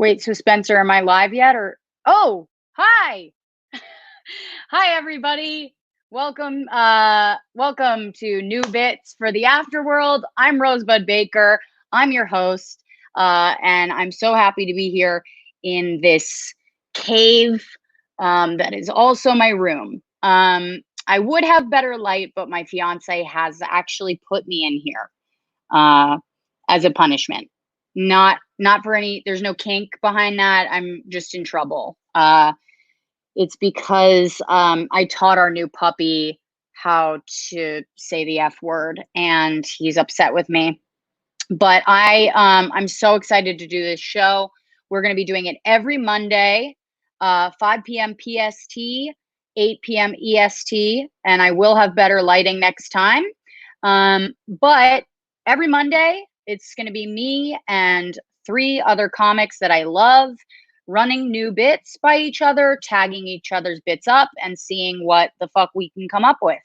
Wait, so Spencer, am I live yet? Or oh, hi. Hi everybody. Welcome to New Bits for the Afterworld. I'm Rosebud Baker. I'm your host. And I'm so happy to be here in this cave that is also my room. I would have better light, but my fiance has actually put me in here as a punishment. Not for any, there's no kink behind that. I'm just in trouble. It's because I taught our new puppy how to say the F word and he's upset with me. But I'm so excited to do this show. We're going to be doing it every Monday, 5 p.m. PST, 8 p.m. EST, and I will have better lighting next time. But every Monday, it's going to be me and 3 other comics that I love running new bits by each other, tagging each other's bits up, and seeing what the fuck we can come up with.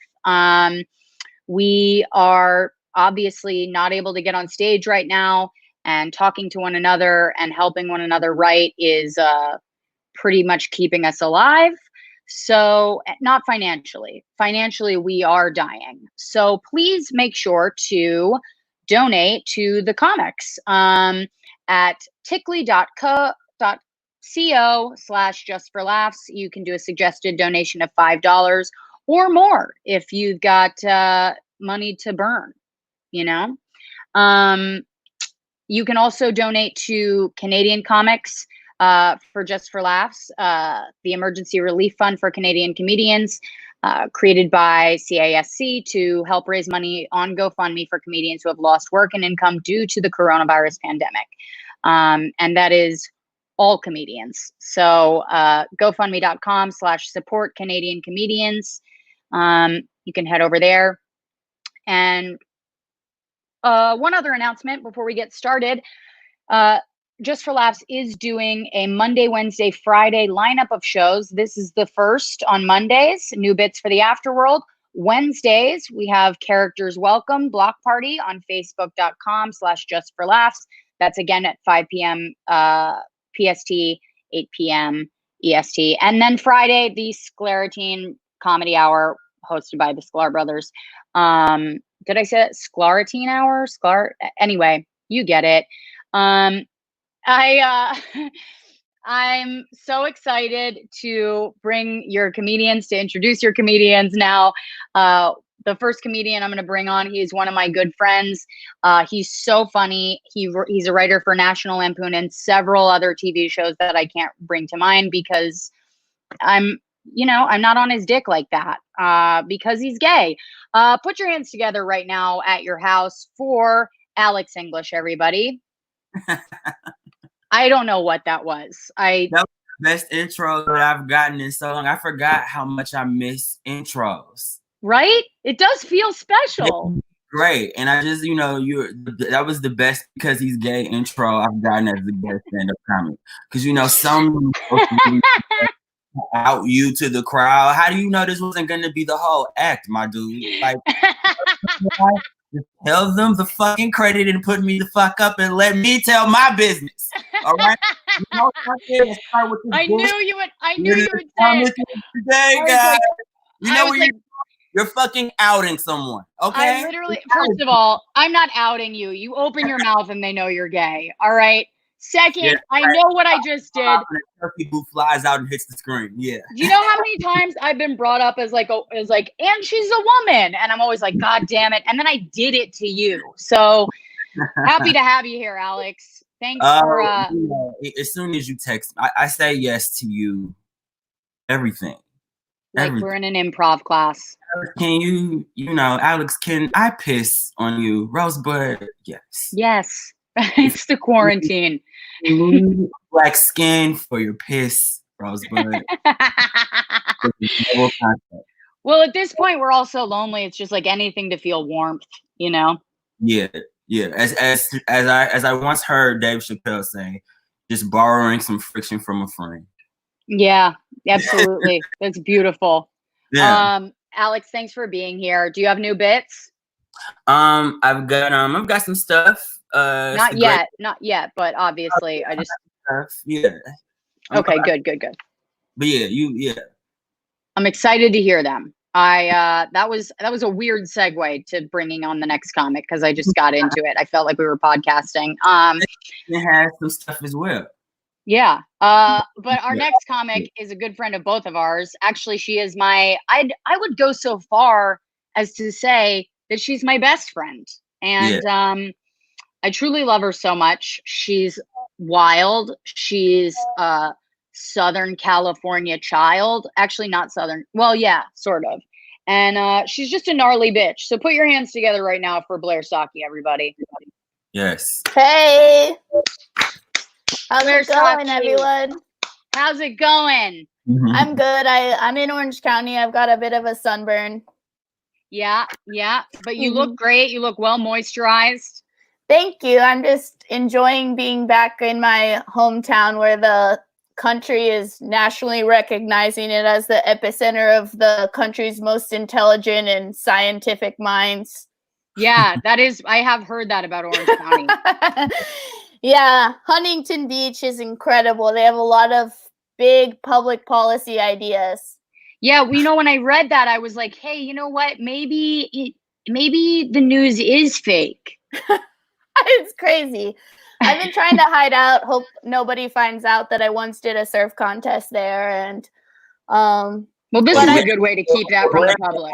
We are obviously not able to get on stage right now, and talking to one another and helping one another write is pretty much keeping us alive. So not financially. Financially, we are dying. So please make sure to donate to the comics at tickly.co/just for laughs. You can do a suggested donation of $5 or more if you've got money to burn, you know. You can also donate to Canadian comics for Just for Laughs, the Emergency Relief Fund for Canadian comedians, created by CASC to help raise money on GoFundMe for comedians who have lost work and income due to the coronavirus pandemic. And that is all comedians. So GoFundMe.com/support Canadian comedians. You can head over there. And one other announcement before we get started. Just for Laughs is doing a Monday, Wednesday, Friday lineup of shows. This is the first on Mondays, New Bits for the Afterworld. Wednesdays, we have Characters Welcome Block Party on Facebook.com/Just for Laughs. That's again at 5 p.m. PST, 8 p.m. EST. And then Friday, the Scleratine Comedy Hour hosted by the Sklar Brothers. Did I say that? Scleratine Hour? Anyway, you get it. I'm so excited to bring your comedians, to introduce your comedians now. The first comedian I'm going to bring on, he's one of my good friends. He's so funny. He's a writer for National Lampoon and several other TV shows that I can't bring to mind because I'm not on his dick like that because he's gay. Put your hands together right now at your house for Alex English, everybody. I don't know what that was. That was the best intro that I've gotten in so long. I forgot how much I miss intros. Right? It does feel special. Great. And I just, that was the best because he's gay intro I've gotten as the best stand-up comic. Because, some out you to the crowd. How do you know this wasn't going to be the whole act, my dude? Like, just tell them the fucking credit and put me the fuck up and let me tell my business. All right. I knew you would say it. Today, guys. You're fucking outing someone. Okay. I literally, first of all, I'm not outing you. You open your mouth and they know you're gay. All right. Second, yeah, I know what I just did. A turkey who flies out and hits the screen. Yeah. Do you know how many times I've been brought up as and she's a woman, and I'm always like, God damn it! And then I did it to you. So happy to have you here, Alex. Thanks for. As soon as you text, I say yes to you. Everything. Like we're in an improv class. Can you, Alex? Can I piss on you, Rosebud? Yes. Yes. It's the quarantine. Black skin for your piss, Rosebud. Well, at this point, we're all so lonely. It's just like anything to feel warmth, Yeah. As I once heard Dave Chappelle say, just borrowing some friction from a friend. Yeah, absolutely. That's beautiful. Yeah. Alex, thanks for being here. Do you have new bits? I've got some stuff. Not yet, but obviously I just stuff. Yeah. Okay, good. But yeah. I'm excited to hear them. That was a weird segue to bringing on the next comic because I just got into it. I felt like we were podcasting. It has some stuff as well. Yeah. But our next comic is a good friend of both of ours. Actually, she is I would go so far as to say that she's my best friend. And I truly love her so much. She's wild. She's a Southern California child. Actually, not Southern. Well, yeah, sort of. And she's just a gnarly bitch. So put your hands together right now for Blair Saki, everybody. Yes. Hey. How's Blair it going, Saki. everyone? How's it going? I'm good. I'm in Orange County. I've got a bit of a sunburn. Yeah. But you look great. You look well moisturized. Thank you. I'm just enjoying being back in my hometown where the country is nationally recognizing it as the epicenter of the country's most intelligent and scientific minds. Yeah, I have heard that about Orange County. Yeah, Huntington Beach is incredible. They have a lot of big public policy ideas. Yeah, when I read that, I was like, hey, you know what? Maybe the news is fake. It's crazy. I've been trying to hide out, hope nobody finds out that I once did a surf contest there. And well, this is a good way to keep that from the public.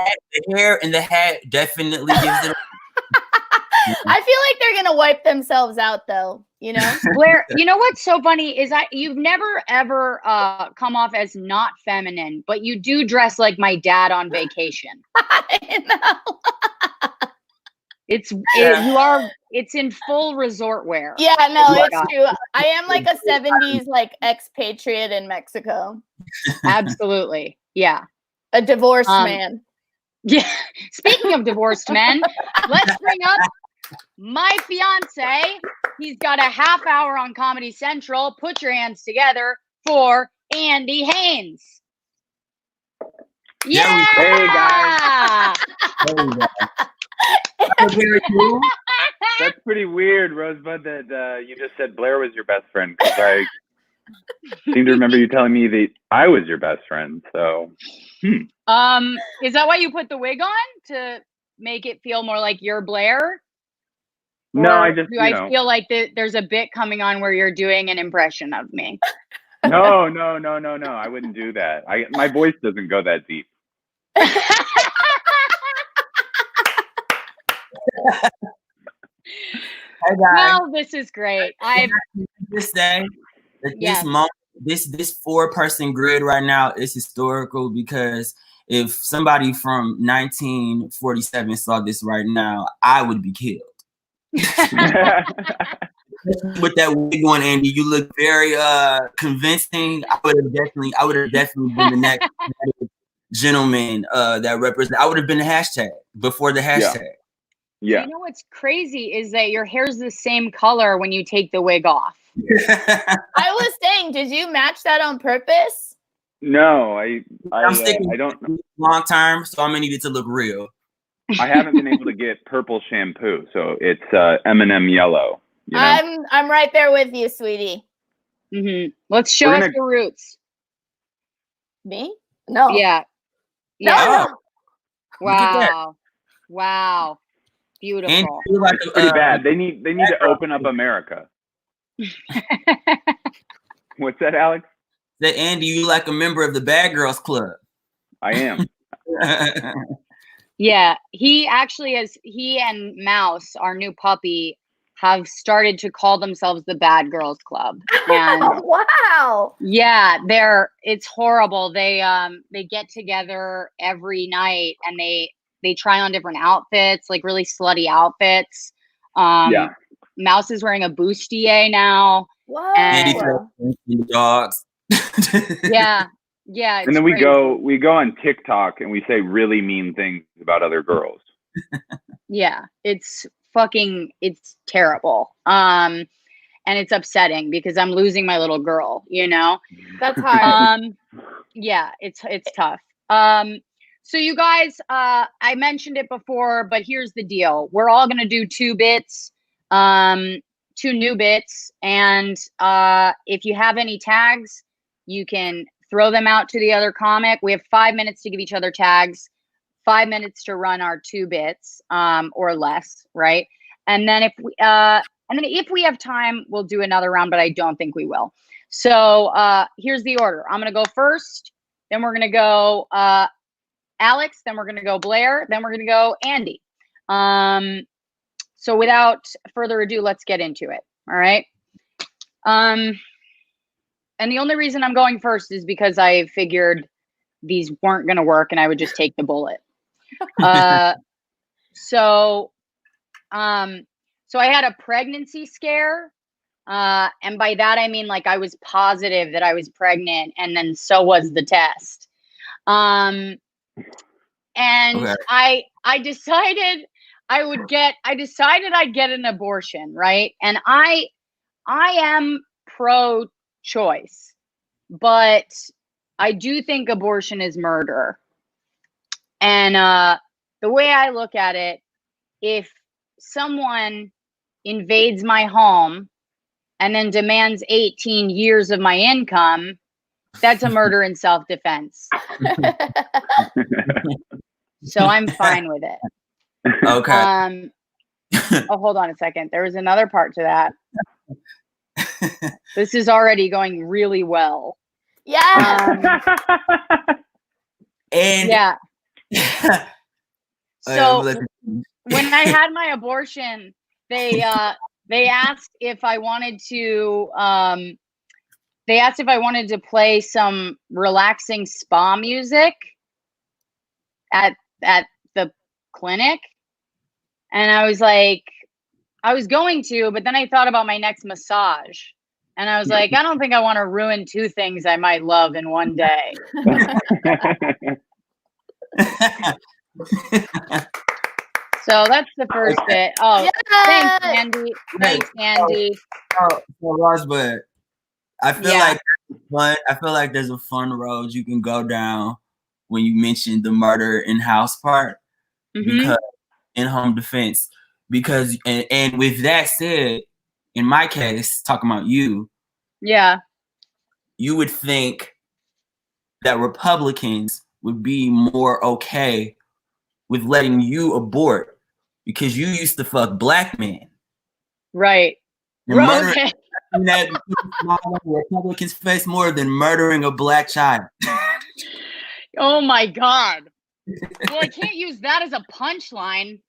The hair and the hat definitely gives it. I feel like they're gonna wipe themselves out, though. Blair, you know what's so funny is you've never ever come off as not feminine, but you do dress like my dad on vacation. I know. It's in full resort wear. Yeah, no, it's true. I am like a 70s like expatriate in Mexico. Absolutely. Yeah. A divorced man. Yeah. Speaking of divorced men, let's bring up my fiance. He's got a half hour on Comedy Central. Put your hands together for Andy Haynes. Yeah. Hey guys. That's pretty weird, Rosebud, that you just said Blair was your best friend, because I seem to remember you telling me that I was your best friend. So, is that why you put the wig on, to make it feel more like you're Blair? No, or I just I feel like there's a bit coming on where you're doing an impression of me. No. I wouldn't do that. My voice doesn't go that deep. Hey guys. Well, this is great. I just say that this 4-person grid right now is historical, because if somebody from 1947 saw this right now, I would be killed. With that wig on, Andy, you look very convincing. I would have definitely been the next gentleman that represent. I would have been the hashtag before the hashtag. Yeah. You know what's crazy is that your hair's the same color when you take the wig off. I was saying, did you match that on purpose? No, I'm sticking I don't. Long term, so I'm gonna need it to look real. I haven't been able to get purple shampoo, so it's M&M yellow. I'm right there with you, sweetie. Mm-hmm. Let's show us the roots. Me? No. Yeah. No. Wow. Beautiful. It's pretty bad. They need to open up America. What's that, Alex? That Andy, you like a member of the Bad Girls Club. I am. Yeah, he and Mouse, our new puppy, have started to call themselves the Bad Girls Club. And wow. Yeah, it's horrible. They get together every night and they try on different outfits, like really slutty outfits. Mouse is wearing a bustier now. What? Andy dogs. Yeah. And then we go on TikTok and we say really mean things about other girls. Yeah, it's terrible. And it's upsetting because I'm losing my little girl, That's hard. Yeah, it's tough. So you guys, I mentioned it before, but here's the deal. We're all going to do 2 bits. 2 new bits, and if you have any tags, you can throw them out to the other comic. We have 5 minutes to give each other tags, 5 minutes to run our 2 bits, or less, right? And then if we have time, we'll do another round, but I don't think we will. So here's the order. I'm gonna go first, then we're gonna go Alex, then we're gonna go Blair, then we're gonna go Andy. So without further ado, let's get into it. All right. And the only reason I'm going first is because I figured these weren't gonna work and I would just take the bullet. So I had a pregnancy scare. And by that, I mean, like, I was positive that I was pregnant, and then so was the test. And Okay. I decided I'd get an abortion, right? And I am pro-choice, but I do think abortion is murder. And the way I look at it, if someone invades my home and then demands 18 years of my income, that's a murder in self-defense. So I'm fine with it. Okay. Oh, hold on a second. There was another part to that. This is already going really well. Yeah. And Yeah. So like, when I had my abortion, they asked if I wanted to play some relaxing spa music at the clinic. And I was like, I was going to, but then I thought about my next massage. And I was like, I don't think I want to ruin 2 things I might love in one day. So that's the first bit. Oh, Yes! thanks, Andy. Thanks, Andy. so Rosebud, I feel Yeah. like there's fun. I feel like there's a fun road you can go down when you mentioned the murder in house part, because in home defense. Because and with that said, in my case, talking about you, Yeah. you would think that Republicans would be more okay with letting you abort because you used to fuck black men. Right. And Rose. murdering that Republicans face more than murdering a black child. Oh my God. Well, I can't use that as a punchline.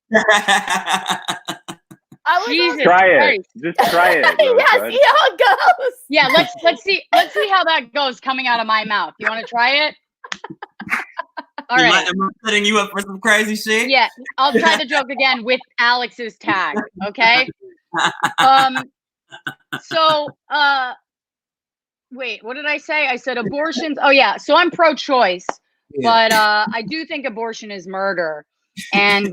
I was Jesus Try it. Christ. Just try it. yeah, Rosebud. see how it goes. Yeah, let's see how that goes coming out of my mouth. You want to try it? All right. Am I setting you up for some crazy shit? Yeah, I'll try the joke again with Alex's tag. Okay. So wait, what did I say? I said abortions. Oh yeah. So I'm pro-choice, but I do think abortion is murder, and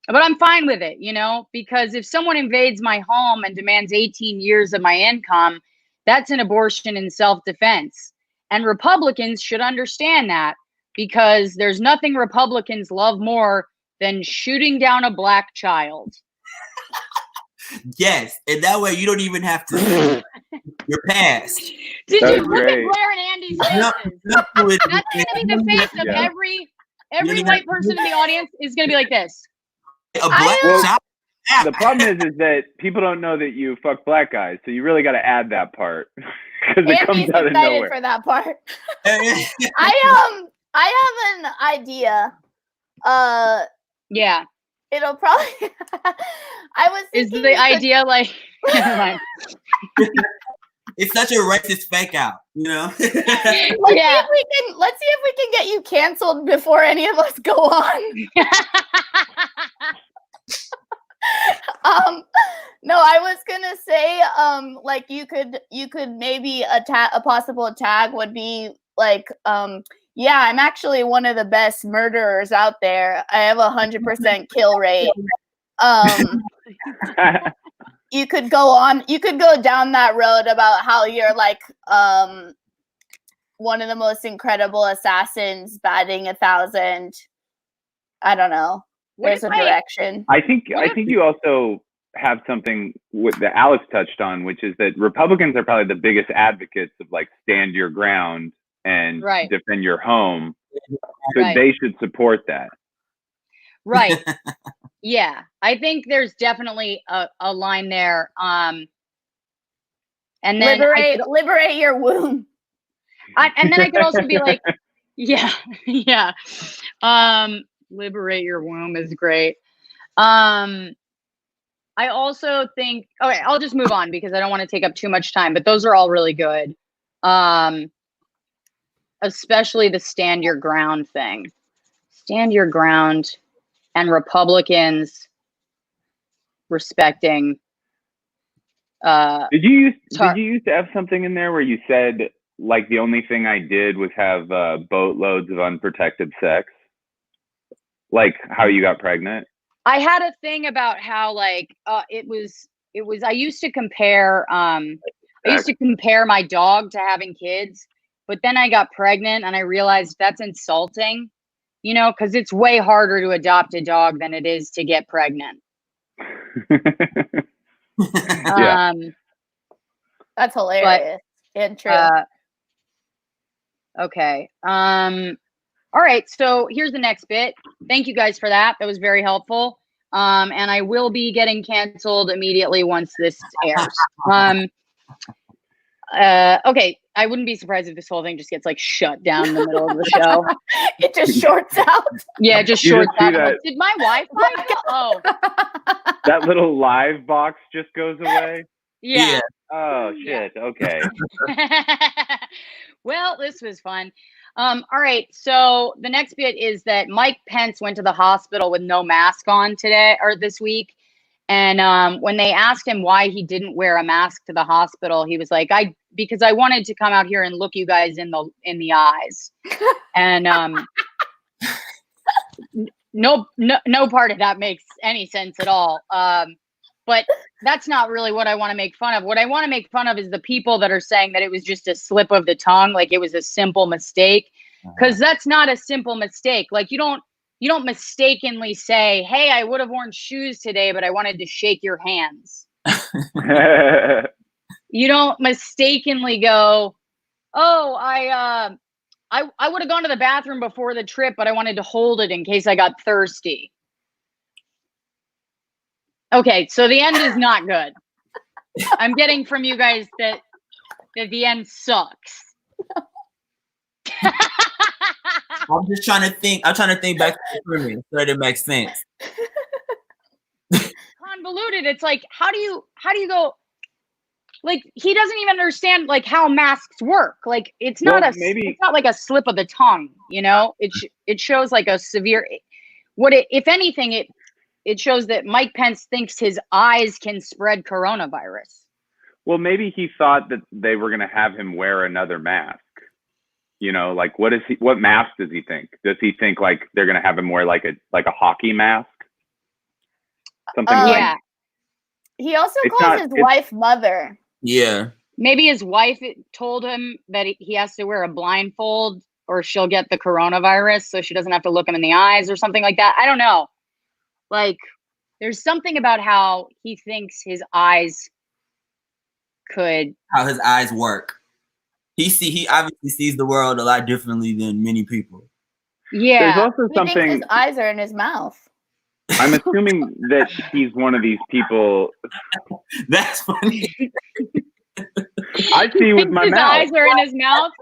but I'm fine with it, you know, because if someone invades my home and demands 18 years of my income, that's an abortion in self-defense. And Republicans should understand that, because there's nothing Republicans love more than shooting down a black child. Yes, and that way you don't even have to. You're past. Did That you was look at great. Blair and Andy's faces? No, That's gonna be the face of Yeah. every You white person in the audience is gonna be like this. A black Well, child. The problem is that people don't know that you fuck black guys, so you really got to add that part because it comes Andy's out of excited nowhere. for that part. I have an idea. Yeah. It'll probably. I was Is thinking the we could- idea like never mind. It's such a racist fake out, you know? Let's see Yeah. if we can get you canceled before any of us go on. No, I was gonna say, like you could maybe a possible tag would be like, yeah, I'm actually one of the best murderers out there. I have 100% kill rate. You could go down that road about how you're like one of the most incredible assassins, batting 1,000. I don't know. There's a direction. I think you also have something that Alex touched on, which is that Republicans are probably the biggest advocates of like stand your ground and Right. defend your home. So Right. they should support that. Right. Yeah. I think there's definitely a line there. And then liberate your womb. And then I could also be like, yeah, yeah. Liberate your womb is great. I also think, okay, I'll just move on because I don't want to take up too much time, but those are all really good. Especially the stand your ground thing. Stand your ground and Republicans respecting. Did you used to have something in there where you said like the only thing I did was have boatloads of unprotected sex? Like how you got pregnant? I had a thing about how like it was I used to compare my dog to having kids, but then I got pregnant and I realized that's insulting, you know, because it's way harder to adopt a dog than it is to get pregnant. Yeah. That's hilarious and true. Okay. All right, so here's the next bit. Thank you guys for that. That was very helpful. And I will be getting canceled immediately once this airs. Okay, I wouldn't be surprised if this whole thing just gets like shut down in the middle of the show. It just shorts out. Yeah, it just shorts out. Like, did my Wi-Fi go? Oh. That little live box just goes away? Yeah. Oh, shit. Yeah. Okay. Well, this was fun. All right, so the next bit is that Mike Pence went to the hospital with no mask on today or this week. And when they asked him why he didn't wear a mask to the hospital, he was like, because I wanted to come out here and look you guys in the eyes. And no part of that makes any sense at all. But that's not really what I want to make fun of. What I want to make fun of is the people that are saying that it was just a slip of the tongue, like it was a simple mistake, because that's not a simple mistake. Like you don't mistakenly say, "Hey, I would have worn shoes today, but I wanted to shake your hands." You don't mistakenly go, "Oh, I would have gone to the bathroom before the trip, but I wanted to hold it in case I got thirsty." Okay, so the end is not good. I'm getting from you guys that the end sucks. I'm just trying to think. I'm trying to think back to the premise so that it makes sense. Convoluted. It's like, how do you go? Like he doesn't even understand like how masks work. Like it's not it's not like a slip of the tongue. You know, it shows like a severe. If anything, it shows that Mike Pence thinks his eyes can spread coronavirus. Well, maybe he thought that they were going to have him wear another mask. You know, like what mask does he think? Does he think like they're going to have him wear like a hockey mask? Something like yeah. He also calls his wife mother. Yeah. Maybe his wife told him that he has to wear a blindfold or she'll get the coronavirus so she doesn't have to look him in the eyes or something like that. I don't know. Like, there's something about how he thinks his eyes how his eyes work. He obviously sees the world a lot differently than many people. Yeah. There's also something. Thinks his eyes are in his mouth. I'm assuming that he's one of these people. That's funny. I see with my mouth. His eyes are in his mouth.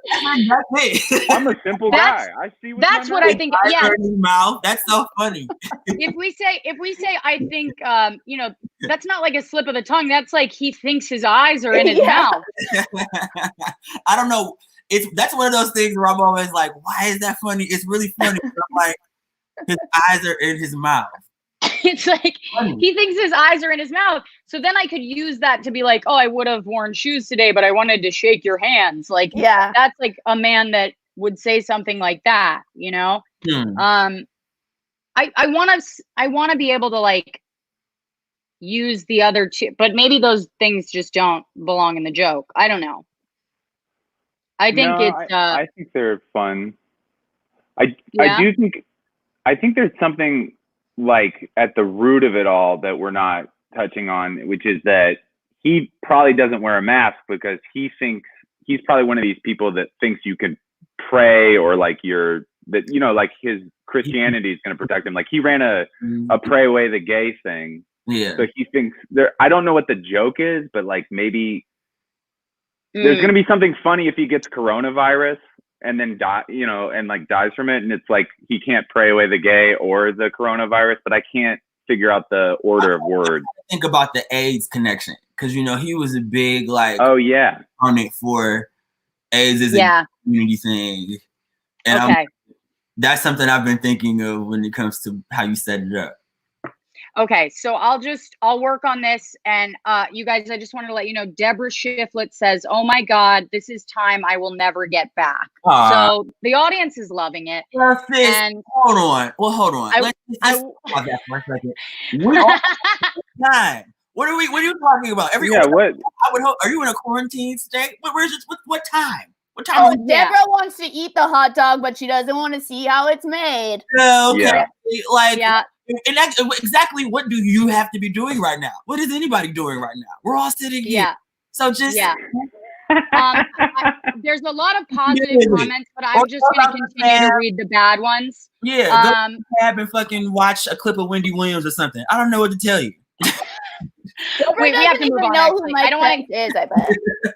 I'm a simple guy. I see with that's my what mouth. I think. Yeah, in his mouth. That's so funny. if we say, I think, you know, that's not like a slip of the tongue. That's like he thinks his eyes are in his mouth. I don't know. That's one of those things where I'm always like, why is that funny? It's really funny. But I'm like, his eyes are in his mouth. It's like he thinks his eyes are in his mouth. So then I could use that to be like, oh, I would have worn shoes today, but I wanted to shake your hands. Like, yeah, that's like a man that would say something like that, you know? I want to be able to like use the other two, but maybe those things just don't belong in the joke. I don't know. I think I think they're fun. I think there's something like at the root of it all that we're not touching on, which is that he probably doesn't wear a mask because he thinks he's probably one of these people that thinks you can pray or like like his Christianity is going to protect him. Like he ran a pray away the gay thing. Yeah. So he thinks I don't know what the joke is, but like maybe there's going to be something funny if he gets coronavirus and then dies from it. And it's like, he can't pray away the gay or the coronavirus, but I can't figure out the order of words. Think about the AIDS connection. Cause he was a big opponent for AIDS as a community thing. And that's something I've been thinking of when it comes to how you set it up. Okay, so I'll work on this. And you guys, I just wanted to let you know, Deborah Shiflett says, "Oh my God, this is time I will never get back." So the audience is loving it. And hold on. Let's just about that for a second. We are time. What are you talking about? What? I would hope. Are you in a quarantine state? What time? What time? Deborah wants to eat the hot dog, but she doesn't want to see how it's made. Okay. And that's exactly what do you have to be doing right now? What is anybody doing right now? We're all sitting here. Yeah. So just there's a lot of positive comments, but I'm just going to continue to read the bad ones. Yeah. Go tab and fucking watch a clip of Wendy Williams or something. I don't know what to tell you. Wait, we have to move on. I don't want to. I bet.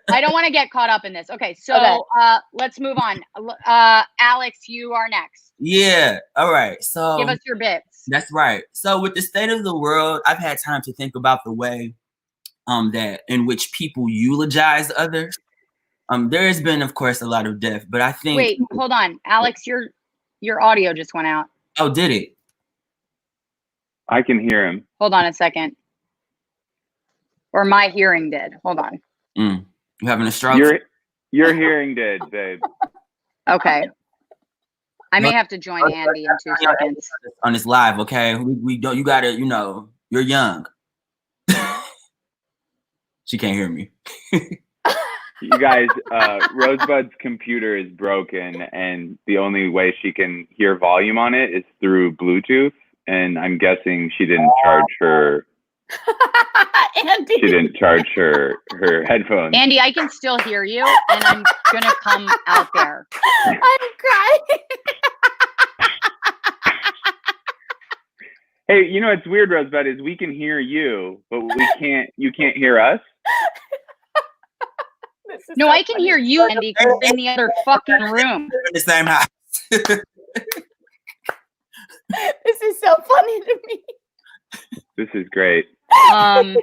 I don't want to get caught up in this. Okay, so let's move on. Alex, you are next. Yeah. All right. So give us your bits. That's right. So with the state of the world, I've had time to think about the way that in which people eulogize others. There has been, of course, a lot of death, but I think. Wait, hold on, Alex. Your audio just went out. Oh, did it? I can hear him. Hold on a second. Or my hearing did. Hold on. You having a stroke? Your hearing did, babe. Okay. I may have to join Andy in 2 seconds. On this live, okay? We don't. You gotta. You're young. She can't hear me. You guys, Rosebud's computer is broken, and the only way she can hear volume on it is through Bluetooth. And I'm guessing she didn't charge her. Andy. She didn't charge her headphones. Andy, I can still hear you, and I'm gonna come out there. I'm crying. Hey, it's weird, Rosebud, is we can hear you, but you can't hear us? No, I can hear you, Andy, because you're in the other fucking room. In the same house. This is so funny to me. This is great. I'm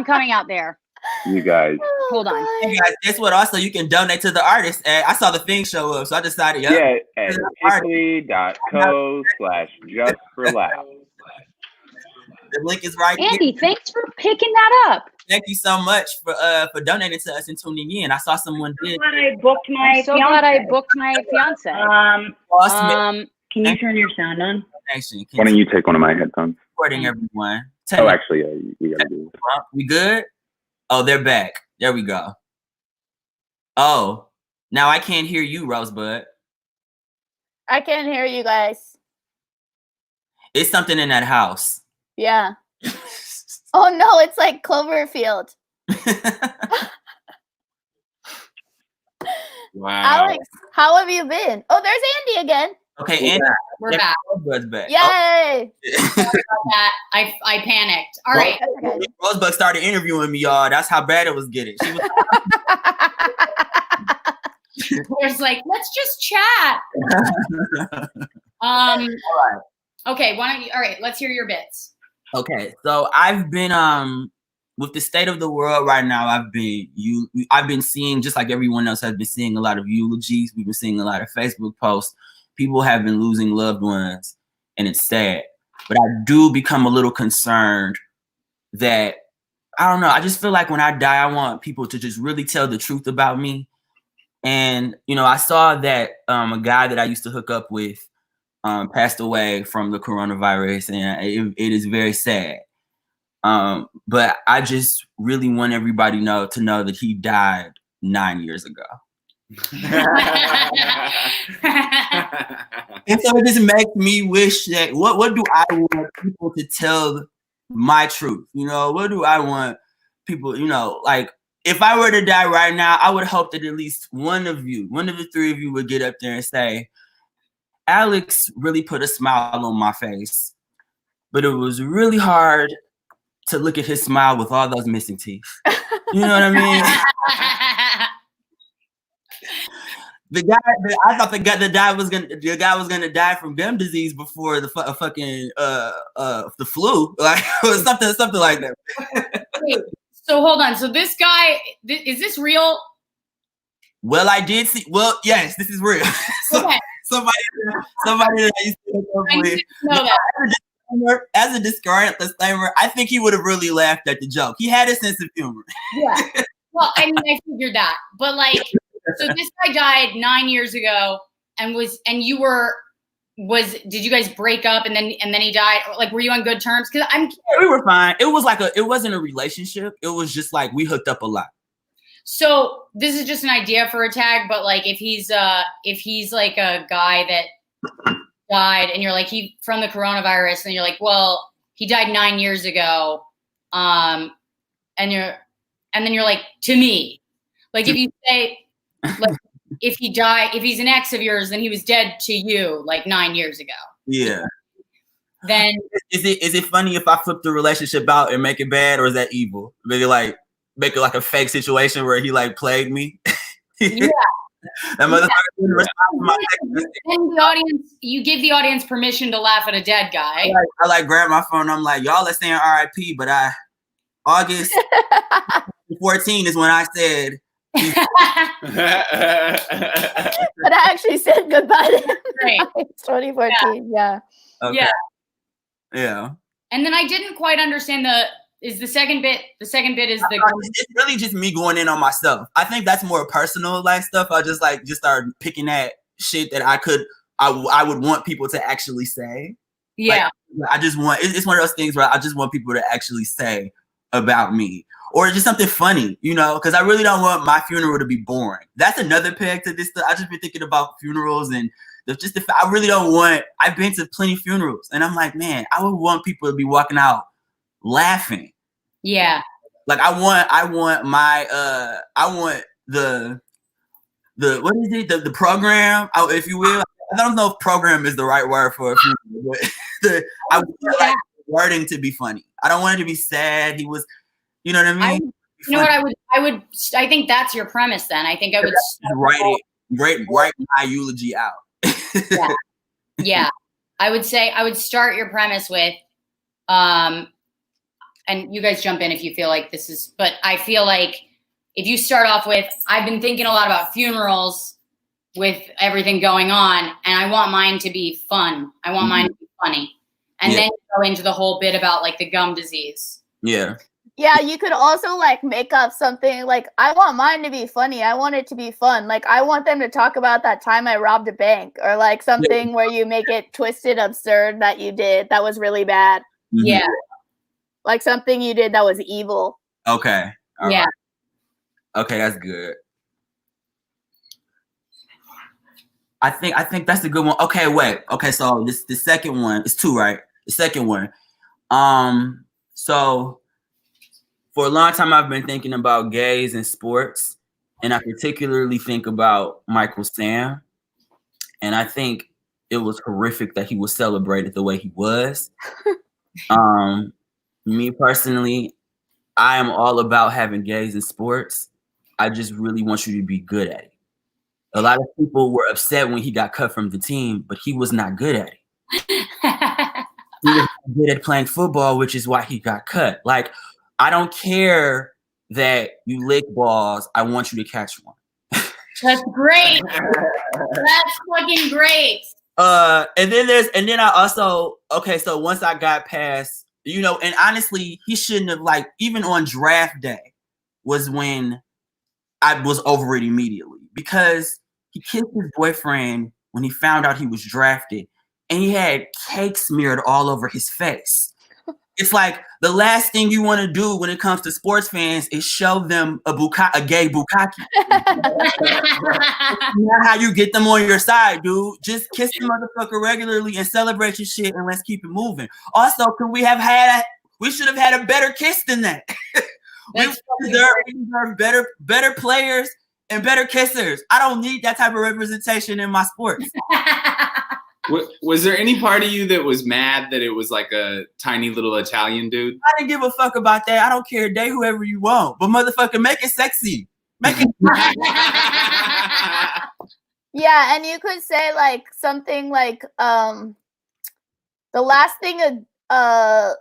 coming out there. You guys. Hold on. Hey guys, guess what? Also, you can donate to the artist. I saw the thing show up, so I decided, at Italy.co/justforlaughs. The link is right Andy, here. thanks for picking that up. Thank you so much for donating to us and tuning in. I saw someone did. I'm so glad I booked my fiance. Awesome. Can you turn your sound on? Why don't you take one of my headphones? Recording, everyone. Actually, we gotta do it. We good? Oh, they're back. There we go. Oh, now I can't hear you, Rosebud. I can't hear you guys. It's something in that house. Yeah. Oh no, it's like Cloverfield. Wow. Alex, how have you been? Oh, there's Andy again. Okay, Andy. We're back. Rosebud's back. Yay! Sorry about that. I panicked. All right. Okay. Rosebud started interviewing me, y'all. That's how bad it was getting. She was There's like, let's just chat. Okay, why don't you? All right, let's hear your bits. Okay, so I've been with the state of the world right now. I've been seeing, just like everyone else has been seeing, a lot of eulogies. We've been seeing a lot of Facebook posts. People have been losing loved ones, and it's sad. But I do become a little concerned that, I don't know, I just feel like when I die, I want people to just really tell the truth about me. And, I saw that a guy that I used to hook up with passed away from the coronavirus, and it is very sad. But I just really want everybody to know that he died 9 years ago. And so it just makes me wish that what do I want people to tell my truth. You know, what do I want people, you know, like if I were to die right now, I would hope that at least one of the three of you would get up there and say, Alex really put a smile on my face, but it was really hard to look at his smile with all those missing teeth. You know what I mean? I thought the guy was gonna die from gum disease before the fucking the flu, like something like that. Wait, so hold on. So this guy, is this real? Well, I did see. Well, yes, this is real. So, Okay. somebody that I used to I need to know that. as a disclaimer, I think he would have really laughed at the joke. He had a sense of humor. Yeah. Well, I mean, I figured that, but like, so this guy died 9 years ago, and did you guys break up and then he died? Like, were you on good terms? Because we were fine. It was like it wasn't a relationship. It was just like we hooked up a lot. So this is just an idea for a tag, but like if he's like a guy that died and you're like he from the coronavirus and you're like, well, he died 9 years ago, and then you're like, to me, like if you say like if he's an ex of yours, then he was dead to you like 9 years ago. Yeah. Then is it funny if I flip the relationship out and make it bad, or is that evil? Maybe like make it like a fake situation where he like played me. Yeah. That motherfucker didn't respond to my and the audience, you give the audience permission to laugh at a dead guy. I like grab my phone. I'm like, y'all are saying R.I.P., but August 14 is when I said. But I actually said goodbye to him. Right. It's 2014. Yeah. Okay. Yeah. And then I didn't quite understand the second bit is it's really just me going in on myself. I think that's more personal like stuff. I just start picking at shit that I would want people to actually say. Yeah. Like, I just want it's one of those things where I just want people to actually say about me. Or just something funny, you know, because I really don't want my funeral to be boring. That's another peg to this stuff. I just been thinking about funerals and I really don't want. I've been to plenty of funerals, and I'm like, man, I would want people to be walking out laughing. Yeah. Like I want the what is it? The program, if you will. I don't know if program is the right word for a funeral, but I would like the wording to be funny. I don't want it to be sad. He was. You know what I mean? You know what I think that's your premise then. I think I would write my eulogy out. Yeah. I would say I would start your premise with, and you guys jump in if you feel like this is, but I feel like if you start off with, I've been thinking a lot about funerals with everything going on, and I want mine to be fun. I want mine to be funny. And then go into the whole bit about like the gum disease. Yeah. Yeah, you could also like make up something like, I want mine to be funny. I want it to be fun. Like I want them to talk about that time I robbed a bank, or like something where you make it twisted, absurd that you did that was really bad. Mm-hmm. Yeah. Like something you did that was evil. Okay. All yeah. Right. Okay, that's good. I think that's a good one. Okay, wait. Okay, so the second one is two, right? The second one. So for a long time, I've been thinking about gays in sports, and I particularly think about Michael Sam. And I think it was horrific that he was celebrated the way he was. Me personally, I am all about having gays in sports. I just really want you to be good at it. A lot of people were upset when he got cut from the team, but he was not good at it. He was good at playing football, which is why he got cut. Like, I don't care that you lick balls. I want you to catch one. That's great. That's fucking great. And then I also, okay, so once I got past, you know, and honestly, he shouldn't have, like, even on draft day was when I was over it immediately, because he kissed his boyfriend when he found out he was drafted, and he had cake smeared all over his face. It's like the last thing you want to do when it comes to sports fans is show them a gay bukkake. Not how you get them on your side, dude. Just kiss the motherfucker regularly and celebrate your shit, and let's keep it moving. Also, can we have had We should have had a better kiss than that. we deserve better players and better kissers. I don't need that type of representation in my sports. Was there any part of you that was mad that it was like a tiny little Italian dude? I didn't give a fuck about that. I don't care. Date whoever you want. But motherfucker, make it sexy. Make it. Yeah, and you could say like something like the last thing a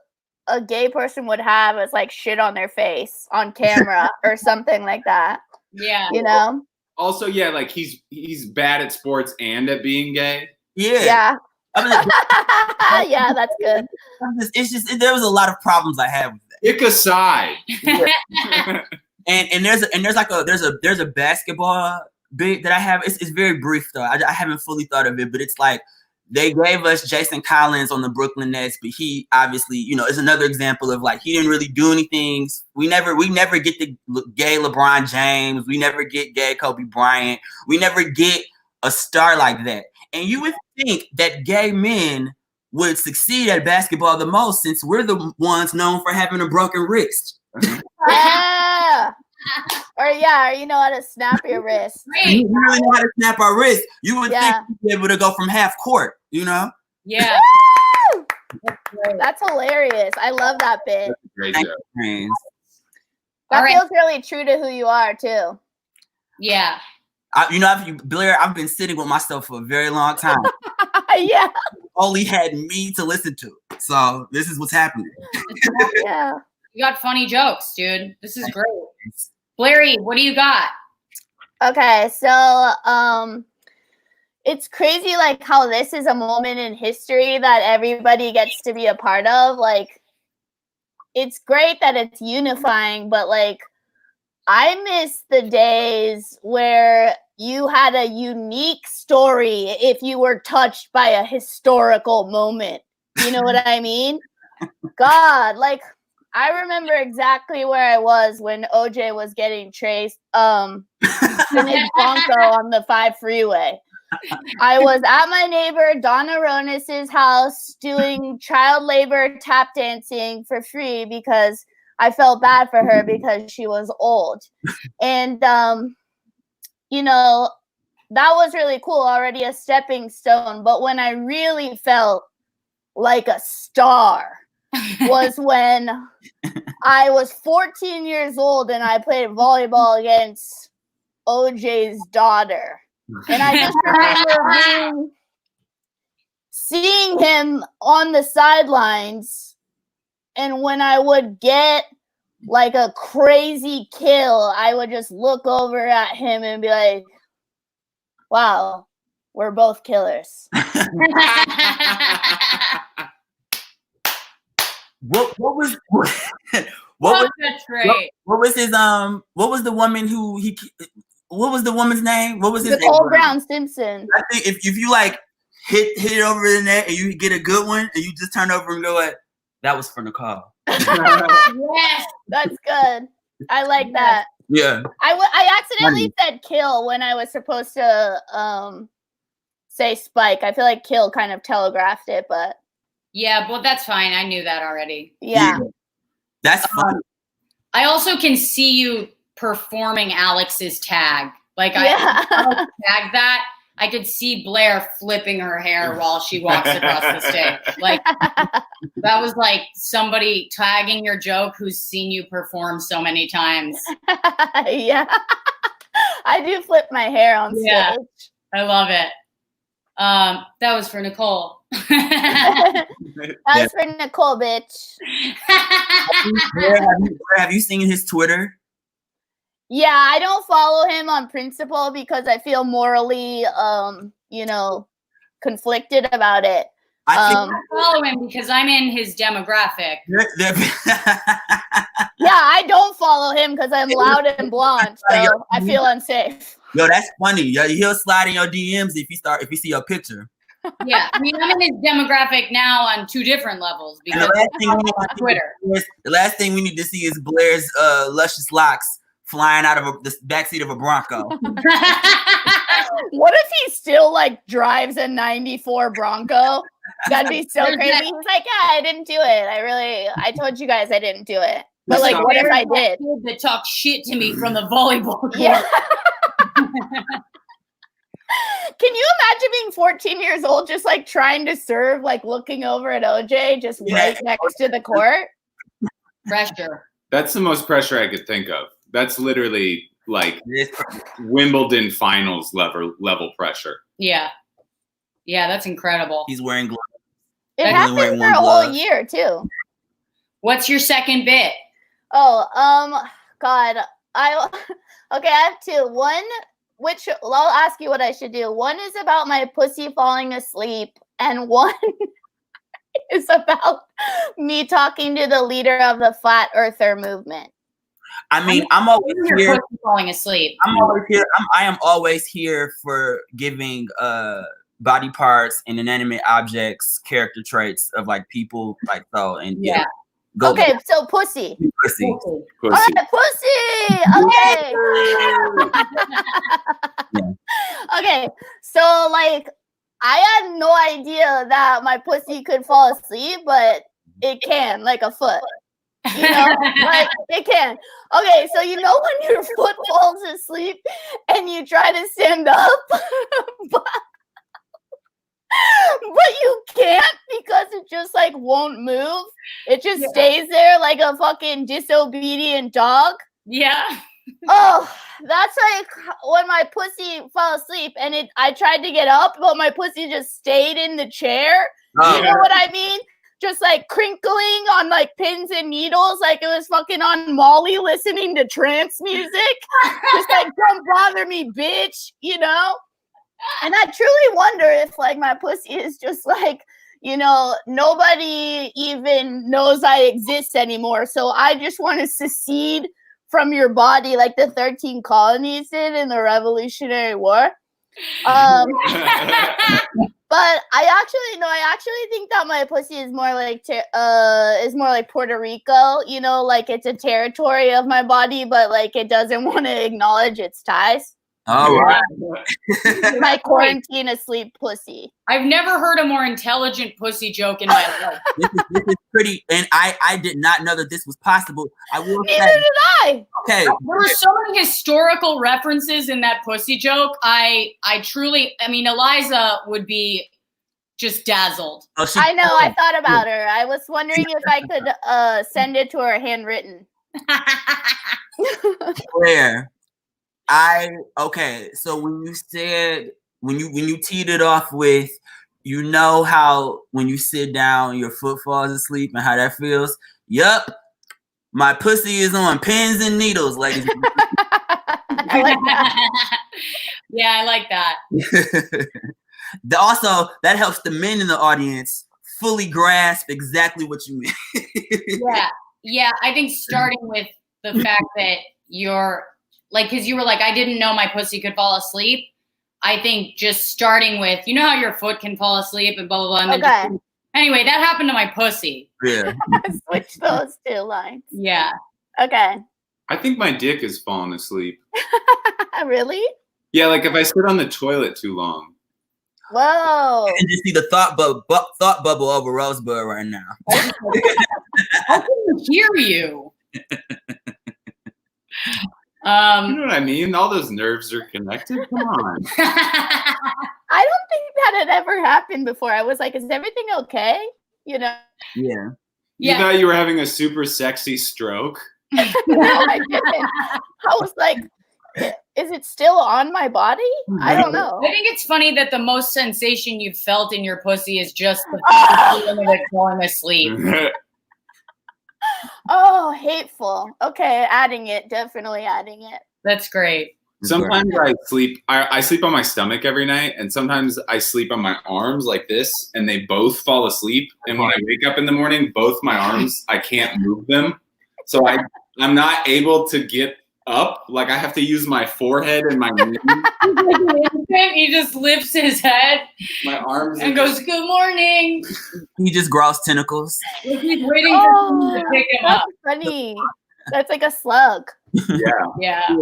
gay person would have is like shit on their face on camera or something like that. Yeah. You know? Also, yeah, like he's bad at sports and at being gay. Yeah. Yeah, that's good. It's just there was a lot of problems I had with that. Pick a side. and there's a basketball bit that I have. It's very brief though. I haven't fully thought of it, but it's like they gave us Jason Collins on the Brooklyn Nets, but he obviously, is another example of like he didn't really do anything. We never get the gay LeBron James. We never get gay Kobe Bryant. We never get a star like that. And you would think that gay men would succeed at basketball the most, since we're the ones known for having a broken wrist. Yeah. Or you know how to snap your wrist. You really know how to snap our wrist. You would think you'd be able to go from half court, Yeah. That's hilarious. I love that bit. Great job. That feels really true to who you are too. Yeah. Blair, I've been sitting with myself for a very long time. Yeah. Only had me to listen to. So this is what's happening. Yeah. You got funny jokes, dude. This is great. Blairy, what do you got? Okay, so it's crazy like how this is a moment in history that everybody gets to be a part of. Like, it's great that it's unifying, but like I miss the days where you had a unique story if you were touched by a historical moment. You know what I mean? God, like I remember exactly where I was when OJ was getting traced in his Bronco on the 5 freeway. I was at my neighbor Donna Ronis's house doing child labor tap dancing for free because I felt bad for her because she was old. And, that was really cool, already a stepping stone. But when I really felt like a star was when I was 14 years old and I played volleyball against OJ's daughter. And I just remember seeing him on the sidelines. And when I would get like a crazy kill, I would just look over at him and be like, wow, we're both killers. What was that's great. What was his what was the woman who he what was the woman's name? What was his Nicole name? Brown Simpson. I think if you like hit it over the net and you get a good one and you just turn over and go that was for Nicole. Yes, that's good. I like that. Yeah. I accidentally said kill when I was supposed to say Spike. I feel like kill kind of telegraphed it, but yeah, well, that's fine. I knew that already. Yeah. That's fun. I also can see you performing Alex's tag. Like I tagged that. I could see Blair flipping her hair while she walks across the stage. Like that was like somebody tagging your joke who's seen you perform so many times. Yeah. I do flip my hair on stage. Yeah, I love it. That was for Nicole. That was for Nicole, bitch. Have you seen his Twitter? Yeah, I don't follow him on principle because I feel morally, conflicted about it. I follow him because I'm in his demographic. Yeah, I don't follow him because I'm loud and blonde, so I feel unsafe. Yo, that's funny. Yo, he'll slide in your DMs if you see your picture. Yeah, I mean, I'm in his demographic now on 2 different levels because on Twitter. The last thing we need to see is Blair's luscious locks flying out of the backseat of a Bronco. What if he still like drives a 94 Bronco? That'd be so crazy. He's like, yeah, I didn't do it. I told you guys I didn't do it. But like, what if I did? That talk shit to me from the volleyball court. Yeah. Can you imagine being 14 years old, just like trying to serve, like looking over at OJ, just right next to the court? Pressure. That's the most pressure I could think of. That's literally like Wimbledon finals level pressure. Yeah. Yeah, that's incredible. He's wearing gloves. It happened for a whole year too. What's your second bit? Oh, God. I have two. One, which I'll ask you what I should do. One is about my pussy falling asleep, and one is about me talking to the leader of the Flat Earther movement. I mean, I'm always here. Falling asleep. I'm always here. I am always here for giving body parts and inanimate objects character traits of like people, like so. And yeah. Okay, so pussy. Pussy. All right, pussy. Okay. Okay, so like I had no idea that my pussy could fall asleep, but it can, like a foot. You know, like it can. Okay, so you know when your foot falls asleep and you try to stand up, but you can't because it just like won't move. It just stays there like a fucking disobedient dog. Yeah. Oh, that's like when my pussy fell asleep and I tried to get up, but my pussy just stayed in the chair. You know what I mean? Just like crinkling on like pins and needles, like it was fucking on Molly listening to trance music. Just like, don't bother me, bitch, you know? And I truly wonder if like my pussy is just like, you know, nobody even knows I exist anymore. So I just want to secede from your body like the 13 colonies did in the Revolutionary War. But I actually think that my pussy is more like Puerto Rico, you know, like it's a territory of my body, but like it doesn't want to acknowledge its ties. All right. My quarantine asleep pussy. I've never heard a more intelligent pussy joke in my life. This is pretty, and I did not know that this was possible. I will Neither did I. Okay. There were so many historical references in that pussy joke. I mean, Eliza would be just dazzled. I know. I thought about her. I was wondering if I could send it to her handwritten. Where? So when you said when you teed it off with, you know how when you sit down your foot falls asleep and how that feels? Yup. My pussy is on pins and needles, ladies. I like that. Yeah, I like that. Also, that helps the men in the audience fully grasp exactly what you mean. Yeah. I think starting with the fact that you're like, because you were like, I didn't know my pussy could fall asleep. I think just starting with, you know how your foot can fall asleep and blah, blah, blah. And okay. Anyway, that happened to my pussy. Yeah. Switch those two lines. Yeah. Okay. I think my dick is falling asleep. Really? Yeah, like if I sit on the toilet too long. Whoa. And just see the thought bubble over Rosebud right now. I couldn't hear you. You know what I mean? All those nerves are connected. Come on. I don't think that had ever happened before. I was like, is everything okay? You know? Yeah. You thought you were having a super sexy stroke? No, I didn't. I was like, is it still on my body? I don't know. I think it's funny that the most sensation you've felt in your pussy is just the feeling of it falling asleep. Oh, hateful. Okay, definitely adding it. That's great. Sometimes I sleep on my stomach every night, and sometimes I sleep on my arms like this, and they both fall asleep. And when I wake up in the morning, both my arms, I can't move them. So I'm not able to get up. Like I have to use my forehead and my knees. He just lifts his head, my arms, and goes, "Good morning." He just grows tentacles. He's waiting for him to pick him up. Funny. That's like a slug. Yeah. Yeah.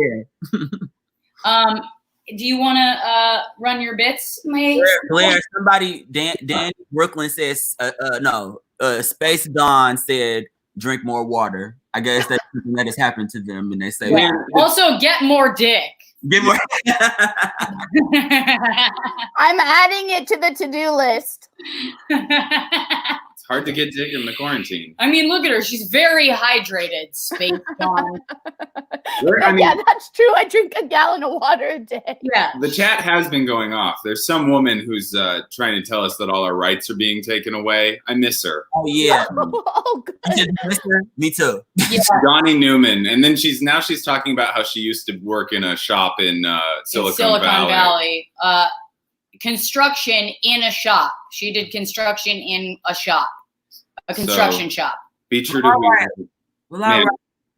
do you want to run your bits, my Blair, somebody, Dan Brooklyn says, no, Space Dawn said, drink more water. I guess that's something that has happened to them, and they say, also get more dick. get more. I'm adding it to the to-do list. It's hard to get dick in the quarantine. I mean, look at her. She's very hydrated, Space Dawn. Yeah, that's true. I drink a gallon of water a day. Yeah. The chat has been going off. There's some woman who's trying to tell us that all our rights are being taken away. I miss her. Oh yeah. Oh, good. Me too. Yeah. Donnie Newman. And then she's talking about how she used to work in a shop in Silicon Valley. Construction in a shop. She did construction in a shop. A construction shop. Be true to All who right. you are. Well, all right.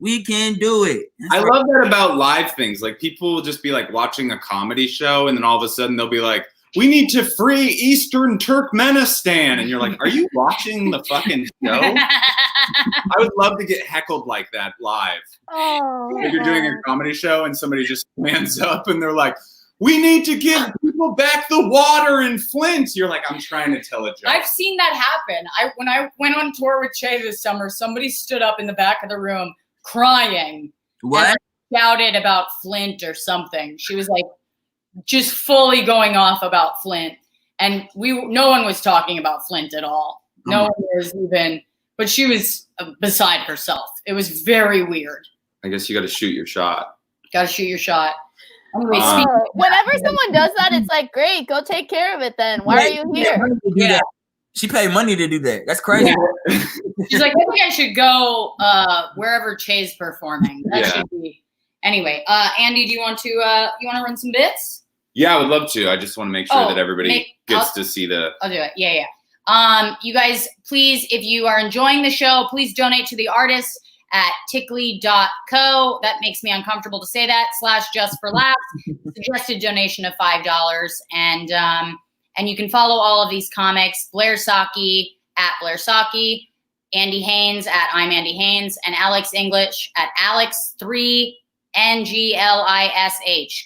We can do it. I love that about live things. Like people will just be like watching a comedy show and then all of a sudden they'll be like, we need to free Eastern Turkmenistan. And you're like, are you watching the fucking show? I would love to get heckled like that live. Oh, If you're doing a comedy show and somebody just stands up and they're like, we need to give people back the water in Flint. You're like, I'm trying to tell a joke. I've seen that happen. When I went on tour with Che this summer, somebody stood up in the back of the room crying. What? And shouted about Flint or something. She was like just fully going off about Flint. And no one was talking about Flint at all. No one was even, but she was beside herself. It was very weird. I guess you got to shoot your shot. Got to shoot your shot. Anyway, whenever someone does that, it's like, great, go take care of it then. Why are you here? Yeah. She paid money to do that. That's crazy. She's like, I think I should go wherever Che's performing. That should be. Anyway, Andy, do you want to run some bits? Yeah, I would love to. I just want to make sure that everybody gets to see the. I'll do it. Yeah. You guys, please, if you are enjoying the show, please donate to the artists at tickly.co. That makes me uncomfortable to say that. /just for laughs. Suggested donation of $5. And you can follow all of these comics, Blair Saki at Blair Saki, Andy Haynes at I'm Andy Haynes, and Alex English at Alex3NGLISH.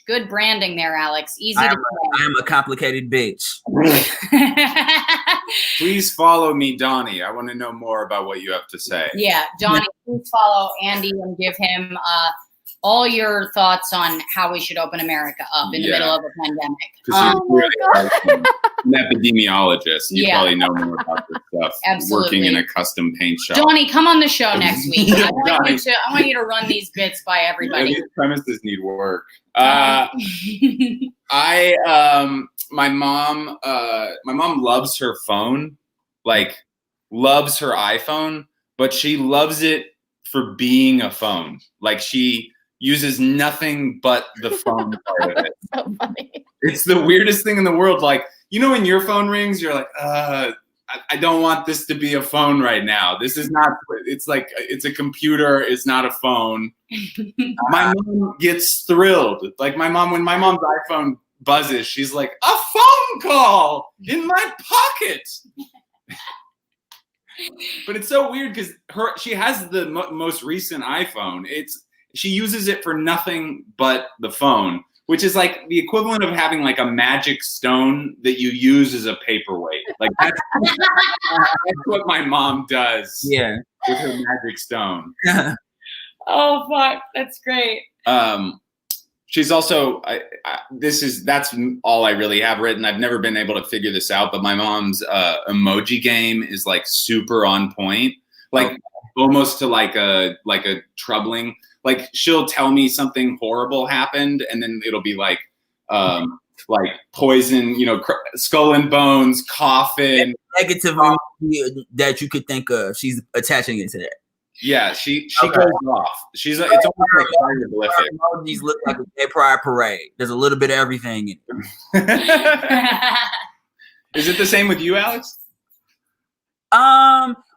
Good branding there, Alex. Easy to say. I am a complicated bitch. Please follow me, Donnie. I want to know more about what you have to say. Yeah, Donnie, please follow Andy and give him all your thoughts on how we should open America up in the middle of a pandemic. Because you're really an epidemiologist. You probably know more about this stuff. Absolutely. Working in a custom paint shop. Donnie, come on the show next week. I want you to run these bits by everybody. These premises need work. My mom loves her phone, like loves her iPhone, but she loves it for being a phone. Like she uses nothing but the phone part of it. So funny. It's the weirdest thing in the world. Like, you know, when your phone rings, you're like, I don't want this to be a phone right now. This is not, it's like, it's a computer. It's not a phone. My mom gets thrilled. Like when my mom's iPhone buzzes, she's like, a phone call in my pocket. But it's so weird because she has the most recent iPhone. She uses it for nothing but the phone, which is like the equivalent of having like a magic stone that you use as a paperweight. Like that's what my mom does. Yeah, with her magic stone. Oh fuck, that's great. She's also that's all I really have written. I've never been able to figure this out, but my mom's emoji game is like super on point, like almost to like a troubling. Like she'll tell me something horrible happened, and then it'll be like poison, skull and bones, coffin, negative emoji that you could think of. She's attaching it to that. Yeah, she goes off. It's almost like hieroglyphic. Emojis look like a gay pride parade. There's a little bit of everything in it. Is it the same with you, Alex?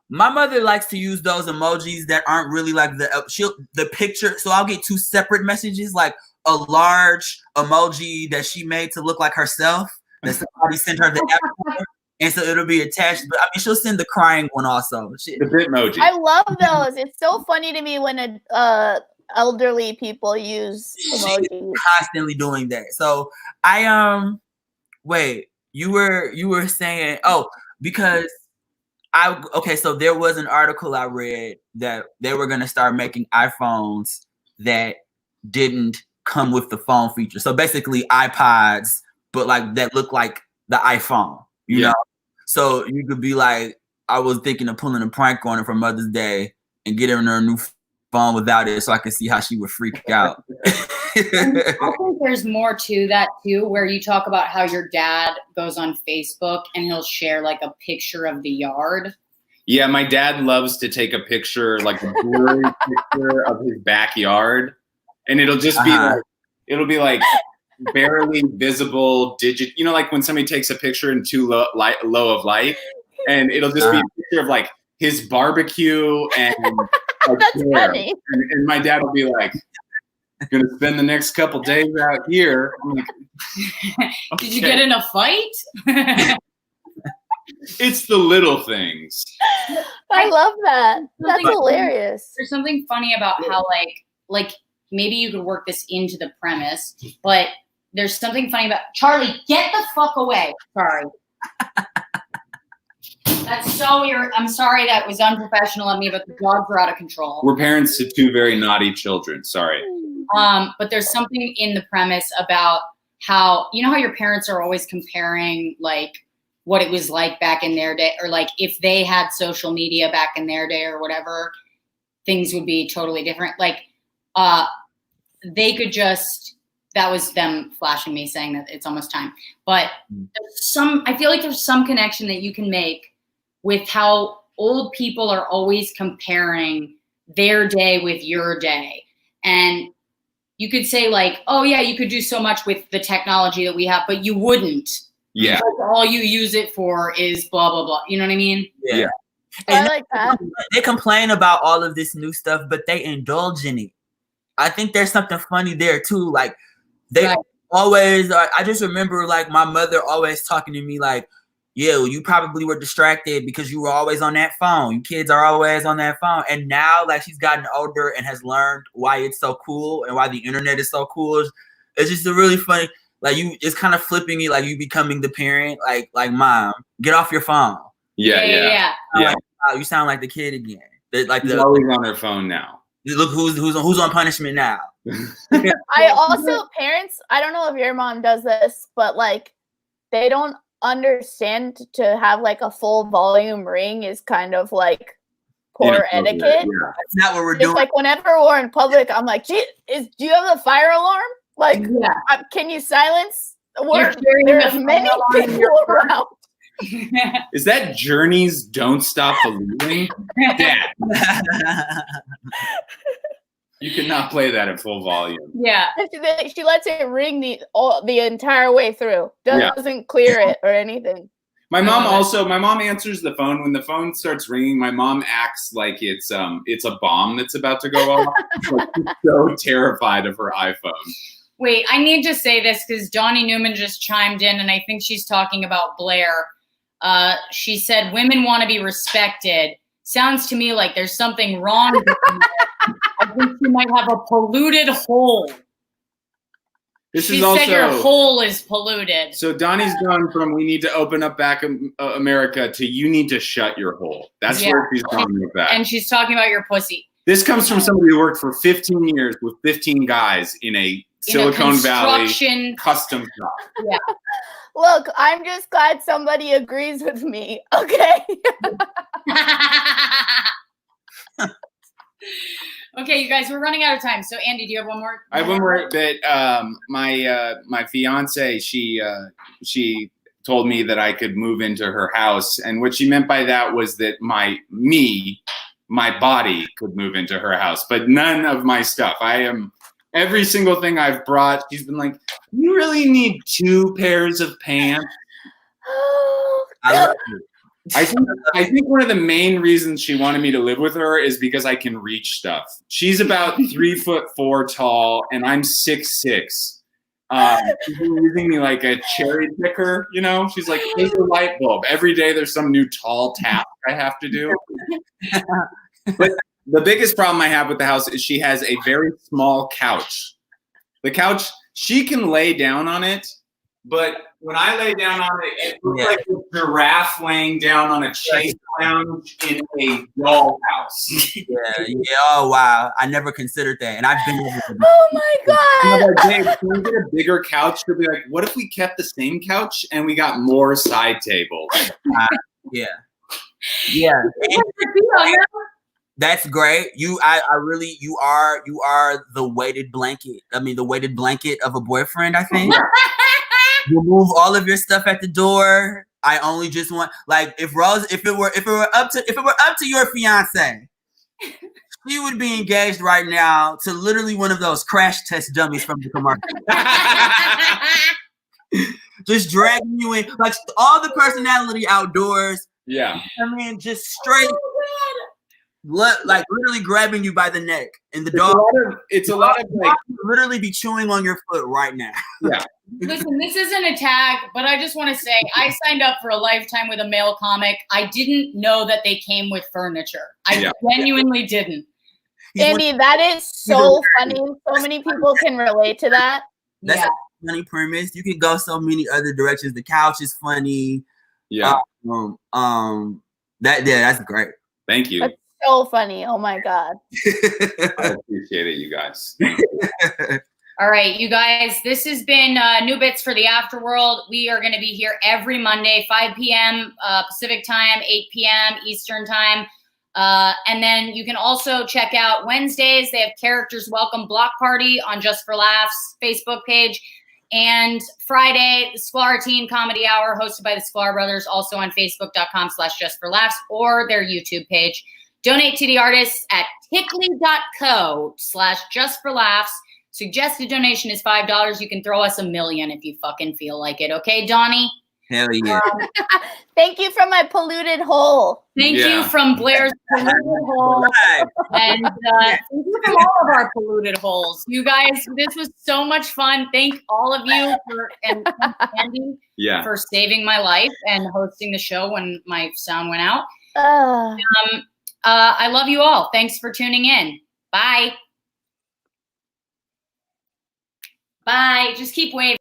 My mother likes to use those emojis that aren't really like the picture. So I'll get two separate messages, like a large emoji that she made to look like herself that somebody sent her the avatar, and so it'll be attached. But I mean, she'll send the crying one also. The Bitmoji. I love those. It's so funny to me when elderly people use emojis. Constantly doing that. So wait, you were saying because so there was an article I read that they were gonna start making iPhones that didn't come with the phone feature. So basically iPods, but like that look like the iPhone, you know? So you could be like, I was thinking of pulling a prank on her for Mother's Day and getting her a new phone without it so I could see how she would freak out. I think there's more to that too, where you talk about how your dad goes on Facebook and he'll share like a picture of the yard. Yeah, my dad loves to take a picture, like a blurry picture of his backyard, and it'll just be like, it'll be like barely visible digit. You know, like when somebody takes a picture in too low of light, and it'll just be a picture of like his barbecue and like, that's funny. And my dad will be like, "Gonna spend the next couple days out here." I'm like, Did you get in a fight? It's the little things. I love that. That's hilarious. There's something funny about how like maybe you could work this into the premise, but there's something funny about Charlie, get the fuck away. Sorry. That's so weird. I'm sorry that was unprofessional of me, but the dogs are out of control. We're parents to two very naughty children. Sorry. But there's something in the premise about how, you know how your parents are always comparing like what it was like back in their day, or like if they had social media back in their day or whatever, things would be totally different. Like they could just, that was them flashing me saying that it's almost time. But I feel like there's some connection that you can make with how old people are always comparing their day with your day. And you could say like, oh yeah, you could do so much with the technology that we have, but you wouldn't. Yeah. Because all you use it for is blah, blah, blah. You know what I mean? Yeah. I like that. They complain about all of this new stuff, but they indulge in it. I think there's something funny there too. Like they always, I just remember like my mother always talking to me like, yeah, well, you probably were distracted because you were always on that phone. You kids are always on that phone. And now like she's gotten older and has learned why it's so cool and why the internet is so cool. It's just a really funny, like it's kind of flipping you, like you becoming the parent, like mom, get off your phone. Yeah. Like, wow, you sound like the kid again. Like She's always on her phone now. Look who's on punishment now. I also, parents, I don't know if your mom does this, but like they don't understand to have like a full volume ring is kind of like poor etiquette. Yeah. That's not what we're doing. Like whenever we're in public, I'm like, do you have the fire alarm? Like, can you silence? There are many people around. Is that Journey's "Don't Stop Believing"? Dad. You cannot play that at full volume. Yeah. She lets it ring the entire way through. Doesn't clear it or anything. My mom answers the phone. When the phone starts ringing, my mom acts like it's a bomb that's about to go off. Like, she's so terrified of her iPhone. Wait, I need to say this because Johnny Newman just chimed in, and I think she's talking about Blair. She said, women want to be respected. Sounds to me like there's something wrong with her. I think she might have a polluted hole. She said your hole is polluted. So Donnie's gone from we need to open up back America to you need to shut your hole. That's where she's going with that. And she's talking about your pussy. This comes from somebody who worked for 15 years with 15 guys in a Silicon Valley custom shop. Yeah. Look, I'm just glad somebody agrees with me. Okay. Okay, you guys, we're running out of time. So, Andy, do you have one more? I have one more that my fiance, she told me that I could move into her house, and what she meant by that was that my body could move into her house, but none of my stuff. Every single thing I've brought, she's been like, you really need 2 pairs of pants. I think one of the main reasons she wanted me to live with her is because I can reach stuff. She's about 3'4" tall, and I'm 6'6". She's been using me like a cherry picker, you know? She's like, here's a light bulb. Every day there's some new tall task I have to do. But The biggest problem I have with the house is she has a very small couch. The couch, she can lay down on it, but when I lay down on it, it looks like a giraffe laying down on a chaise lounge in a dollhouse. Yeah. Oh wow, I never considered that, and I've been. Oh my god! Like, Dave, can we get a bigger couch? She'll be like, what if we kept the same couch and we got more side tables? Yeah. That's great. I really, you are the weighted blanket. I mean, the weighted blanket of a boyfriend, I think. You move all of your stuff at the door. I only just want, like, if it were up to your fiance, she would be engaged right now to literally one of those crash test dummies from the commercial. Just dragging you in, like all the personality outdoors. Yeah. I mean, just straight, like literally grabbing you by the neck, and the dog. It's a lot of like literally be chewing on your foot right now. Yeah. Listen, this isn't a tag, but I just want to say I signed up for a lifetime with a male comic. I didn't know that they came with furniture. I genuinely didn't. Andy, that is so funny. So many people can relate to that. That's a funny premise. You can go so many other directions. The couch is funny. Yeah. That's great. Thank you. That's so funny. Oh my god. I appreciate it, you guys. All right, you guys, this has been New Bits for the Afterworld. We are going to be here every Monday, 5 p.m. Pacific time, 8 p.m. Eastern time. And then you can also check out Wednesdays. They have Characters Welcome Block Party on Just for Laughs Facebook page. And Friday, the Sklar Teen Comedy Hour hosted by the Sklar Brothers, also on facebook.com/justforlaughs or their YouTube page. Donate to the artists at tickly.co/justforlaughs. Suggested donation is $5. You can throw us $1 million if you fucking feel like it. Okay, Donnie? Hell yeah. Thank you from my polluted hole. Thank you from Blair's polluted hole. And thank you from all of our polluted holes. You guys, this was so much fun. Thank all of you and Andy for saving my life and hosting the show when my sound went out. I love you all. Thanks for tuning in. Bye. Bye. Just keep waving.